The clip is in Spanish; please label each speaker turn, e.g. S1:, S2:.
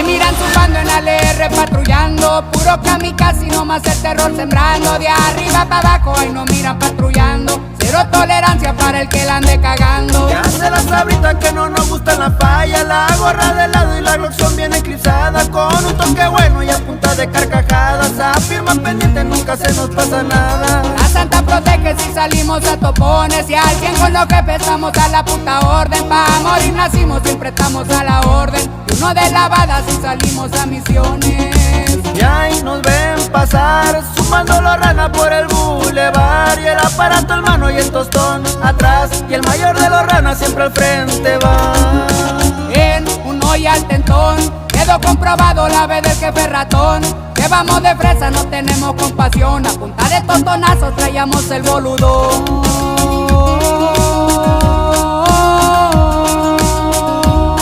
S1: Me miran zumbando en ALR patrullando, puro kamikaze y nomás el terror sembrando. De arriba para abajo ahí nos miran patrullando, cero tolerancia para el que la ande cagando.
S2: Ya se la sabrita que no nos gusta la falla, la gorra de lado y la gloxión bien eclipsada, con un toque bueno y a punta de carcajadas. Afirma pendiente, nunca se nos pasa nada.
S1: La santa protege si salimos a topones, y al 100 con lo que pesamos a la puta orden. Pa' morir nacimos, siempre estamos a la orden, y uno de lavada si salimos a misiones.
S2: Y ahí nos ven pasar, sumando la rana por el bulevar, y el aparato en mano y el tostón atrás, y el mayor de los ranas siempre al frente va.
S1: En un hoy al tentón, quedó comprobado la vez del jefe ratón, que vamos de fresa, no tenemos compasión, a punta de tostonazos traíamos el boludón.